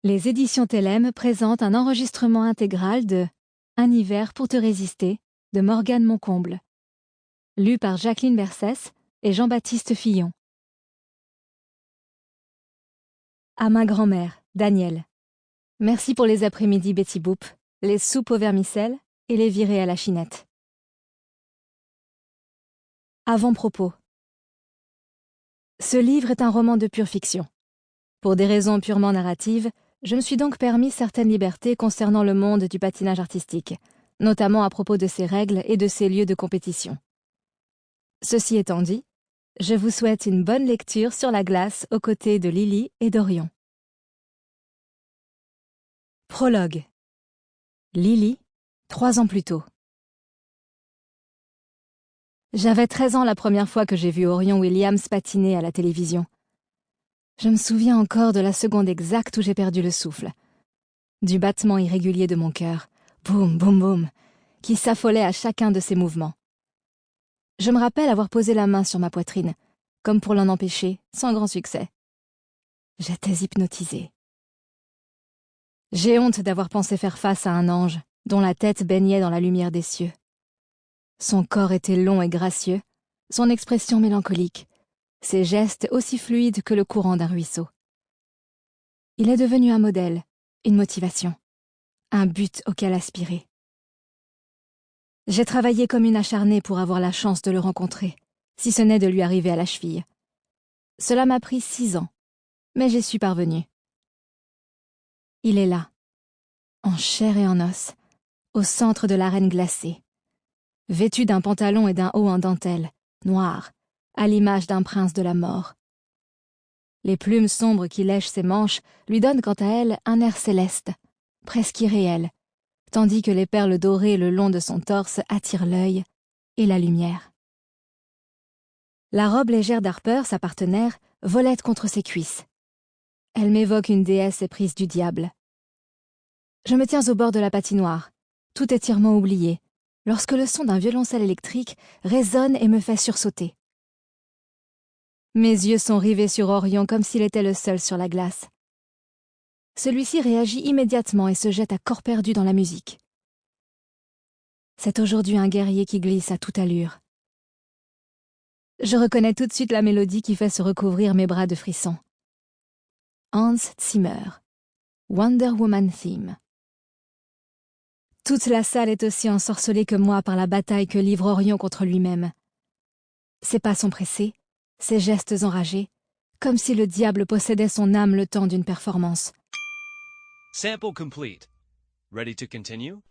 Les éditions Tellem présentent un enregistrement intégral de Un hiver pour te résister de Morgane Moncomble, lu par Jacqueline Bersès et Jean-Baptiste Fillon. À ma grand-mère, Danielle. Merci pour les après-midi Betty Boop, les soupes au vermicelle et les virées à la chinette. Avant-propos. Ce livre est un roman de pure fiction. Pour des raisons purement narratives, je me suis donc permis certaines libertés concernant le monde du patinage artistique, notamment à propos de ses règles et de ses lieux de compétition. Ceci étant dit, je vous souhaite une bonne lecture sur la glace aux côtés de Lily et d'Orion. Prologue. Lily, 3 ans plus tôt. J'avais 13 ans la première fois que j'ai vu Orion Williams patiner à la télévision. Je me souviens encore de la seconde exacte où j'ai perdu le souffle, du battement irrégulier de mon cœur, boum, boum, boum, qui s'affolait à chacun de ses mouvements. Je me rappelle avoir posé la main sur ma poitrine, comme pour l'en empêcher, sans grand succès. J'étais hypnotisée. J'ai honte d'avoir pensé faire face à un ange, dont la tête baignait dans la lumière des cieux. Son corps était long et gracieux, son expression mélancolique, ses gestes aussi fluides que le courant d'un ruisseau. Il est devenu un modèle, une motivation, un but auquel aspirer. J'ai travaillé comme une acharnée pour avoir la chance de le rencontrer, si ce n'est de lui arriver à la cheville. Cela m'a pris 6 ans, mais j'y suis parvenue. Il est là, en chair et en os, au centre de l'arène glacée, vêtu d'un pantalon et d'un haut en dentelle, noir, à l'image d'un prince de la mort. Les plumes sombres qui lèchent ses manches lui donnent quant à elles un air céleste, presque irréel, tandis que les perles dorées le long de son torse attirent l'œil et la lumière. La robe légère d'Harper, sa partenaire, volette contre ses cuisses. Elle m'évoque une déesse éprise du diable. Je me tiens au bord de la patinoire, tout étirement oublié, lorsque le son d'un violoncelle électrique résonne et me fait sursauter. Mes yeux sont rivés sur Orion comme s'il était le seul sur la glace. Celui-ci réagit immédiatement et se jette à corps perdu dans la musique. C'est aujourd'hui un guerrier qui glisse à toute allure. Je reconnais tout de suite la mélodie qui fait se recouvrir mes bras de frissons. Hans Zimmer, Wonder Woman Theme. Toute la salle est aussi ensorcelée que moi par la bataille que livre Orion contre lui-même. Ses pas sont pressés, ses gestes enragés, comme si le diable possédait son âme le temps d'une performance. Sample complete. Ready to continue?